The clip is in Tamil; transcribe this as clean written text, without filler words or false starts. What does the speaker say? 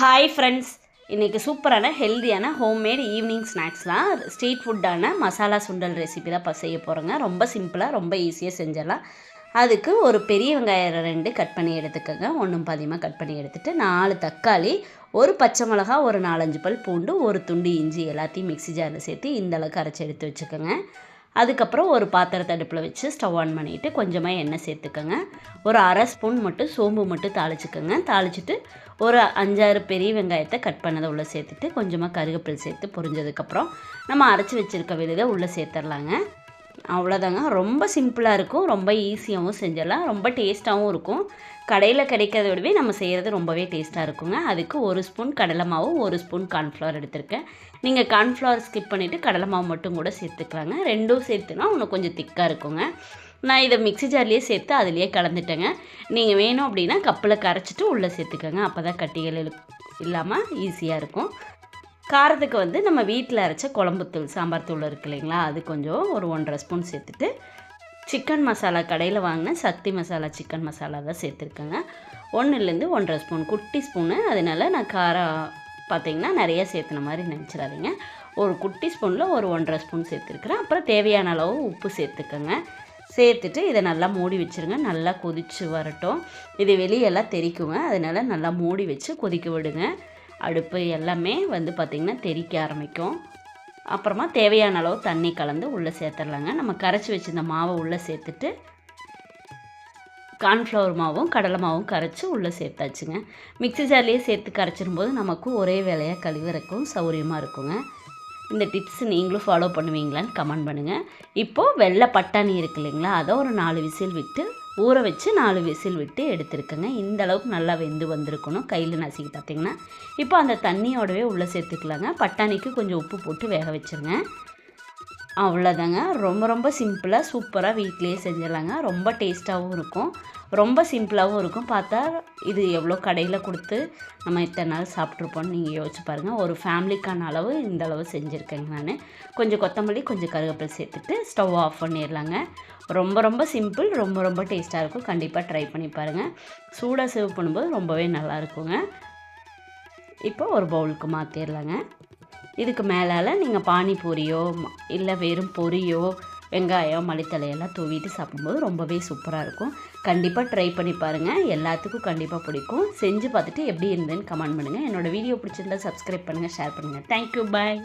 ஹாய் ஃப்ரெண்ட்ஸ், இன்றைக்கி சூப்பரான ஹெல்தியான ஹோம்மேட் ஈவினிங் ஸ்நாக்ஸ்லாம் ஸ்ட்ரீட் ஃபுட்டான மசாலா சுண்டல் ரெசிபி தான் செய்ய போகிறோங்க. ரொம்ப சிம்பிளாக ரொம்ப ஈஸியாக செஞ்சிடலாம். அதுக்கு ஒரு பெரிய வெங்காயம் 2 கட் பண்ணி எடுத்துக்கோங்க. ஒன்றும் பாதியமாக கட் பண்ணி எடுத்துகிட்டு 4 தக்காளி, ஒரு பச்சை மிளகா, ஒரு 4-5 பல் பூண்டு, ஒரு துண்டு இஞ்சி எல்லாத்தையும் மிக்ஸி ஜாரில் சேர்த்து இந்தளவுக்கு அரைச்சி எடுத்து வச்சுக்கோங்க. அதுக்கப்புறம் ஒரு பாத்திரத்தை அடுப்பில் வச்சு ஸ்டவ் ஆன் பண்ணிவிட்டு கொஞ்சமாக எண்ணெய் சேர்த்துக்கோங்க. ஒரு அரை ஸ்பூன் மட்டும் சோம்பு மட்டும் தாளிச்சுக்கோங்க. தாளிச்சிட்டு ஒரு 5-6 பெரிய வெங்காயத்தை கட் பண்ணதை உள்ளே சேர்த்துட்டு கொஞ்சமாக கருவேப்பிலை சேர்த்து பொரிஞ்சதுக்கப்புறம் நம்ம அரைச்சி வச்சுருக்க விழுதை உள்ளே சேர்த்துடலாங்க. அவ்வளோதாங்க. ரொம்ப சிம்பிளாக இருக்கும், ரொம்ப ஈஸியாகவும் செஞ்சிடலாம், ரொம்ப டேஸ்ட்டாகவும் இருக்கும். கடையில் கிடைக்கிறத விடவே நம்ம செய்கிறது ரொம்பவே டேஸ்ட்டாக இருக்குங்க. அதுக்கு 1 ஸ்பூன் கடலை மாவு, 1 ஸ்பூன் கார்ன்ஃப்ளவர் எடுத்திருக்கேன். நீங்கள் கார்ன்ஃப்ளவர் ஸ்கிப் பண்ணிவிட்டு கடலை மாவு மட்டும் கூட சேர்த்துக்கலாங்க. ரெண்டும் சேர்த்துனா இன்னும் கொஞ்சம் திக்காக இருக்குங்க. நான் இதை மிக்ஸி ஜார்லேயே சேர்த்து அதிலேயே கலந்துட்டேங்க. நீங்கள் வேணும் அப்படின்னா கப்பில் கரைச்சிட்டு உள்ளே சேர்த்துக்கோங்க. அப்போ தான் கட்டிகள் இல்லாமல் ஈஸியாக இருக்கும். காரத்துக்கு நம்ம வீட்டில் அரைச்ச குழம்புத்தூள், சாம்பார் தூள் இருக்குது இல்லைங்களா, அது கொஞ்சம் ஒரு 1.5 ஸ்பூன் சேர்த்துட்டு சிக்கன் மசாலா கடையில் வாங்கின சக்தி மசாலா சிக்கன் மசாலா தான் சேர்த்துருக்கேங்க. 1லேருந்து 1.5 ஸ்பூன், குட்டி ஸ்பூனு, அதனால் நான் காரம் பார்த்திங்கன்னா நிறைய சேர்த்துன மாதிரி நினச்சிடாதீங்க. ஒரு குட்டி ஸ்பூனில் ஒரு 1.5 ஸ்பூன் சேர்த்துருக்குறேன். அப்புறம் தேவையான அளவு உப்பு சேர்த்துக்கோங்க. சேர்த்துட்டு இதை நல்லா மூடி வச்சுருங்க. நல்லா கொதித்து வரட்டும். இது வெளியெல்லாம் தெறிக்குங்க, அதனால் நல்லா மூடி வச்சு கொதிக்க விடுங்க. அடுப்பு எல்லாமே பார்த்திங்கன்னா தெறிக்க ஆரம்பிக்கும். அப்புறமா தேவையான அளவு தண்ணி கலந்து உள்ளே சேர்த்துடலாங்க. நம்ம கரைச்சி வச்சுருந்த மாவை உள்ளே சேர்த்துட்டு கார்ன்ஃப்ளவர் மாவும் கடலை மாவும் கரைச்சி உள்ளே சேர்த்தாச்சுங்க. மிக்ஸி ஜார்லேயே சேர்த்து கரைச்சிடும்போது நமக்கு ஒரே வேலையாக கழுவிறக்கும் சௌகரியமாக இருக்குங்க. இந்த டிப்ஸ் நீங்களும் ஃபாலோ பண்ணுவீங்களான்னு கமெண்ட் பண்ணுங்கள். இப்போது வெள்ளை பட்டாணி இருக்கு இல்லைங்களா, அதை ஒரு 4 விசில் விட்டு ஊற வச்சு 4 விசில் விட்டு எடுத்துருக்கேங்க. இந்த அளவுக்கு நல்லா வெந்து வந்திருக்கணும். கையில் நசுக்கி பார்த்திங்கன்னா இப்போ அந்த தண்ணியோடவே உள்ளே சேர்த்துக்கலாங்க. பட்டாணிக்கு கொஞ்சம் உப்பு போட்டு வேக வச்சுருங்க. அவ்வளோதாங்க. ரொம்ப ரொம்ப சிம்பிளாக சூப்பராக வீட்டிலேயே செஞ்சிடலாங்க. ரொம்ப டேஸ்ட்டாகவும் இருக்கும், ரொம்ப சிம்பிளாகவும் இருக்கும். பார்த்தா இது எவ்வளோ கடையில் கொடுத்து நம்ம இத்தனை நாள் சாப்பிட்ருப்போன்னு நீங்கள் யோசிச்சு பாருங்கள். ஒரு ஃபேமிலிக்கான அளவு இந்த அளவு செஞ்சுருக்கேங்க நான். கொஞ்சம் கொத்தமல்லி, கொஞ்சம் கருவேப்பிலை சேர்த்துட்டு ஸ்டவ் ஆஃப் பண்ணிடலாங்க. ரொம்ப ரொம்ப சிம்பிள், ரொம்ப ரொம்ப டேஸ்ட்டாக இருக்கும். கண்டிப்பாக ட்ரை பண்ணி பாருங்கள். சூடாக சர்வ் பண்ணும்போது ரொம்பவே நல்லாயிருக்குங்க. இப்போ ஒரு பவுலுக்கு மாற்றிடலாங்க. இதுக்கு மேலால் நீங்கள் பானிபூரியோ இல்லை வெறும் பொரியோ வெங்காயம் மல்லித்தலையெல்லாம் தூவிட்டு சாப்பிடும்போது ரொம்பவே சூப்பராக இருக்கும். கண்டிப்பாக ட்ரை பண்ணி பாருங்கள். எல்லாத்துக்கும் கண்டிப்பாக பிடிக்கும். செஞ்சு பார்த்துட்டு எப்படி இருந்ததுன்னு கமெண்ட் பண்ணுங்கள். என்னோடய வீடியோ பிடிச்சிருந்தால் சப்ஸ்கிரைப் பண்ணுங்கள், ஷேர் பண்ணுங்கள். தேங்க்யூ, பாய்.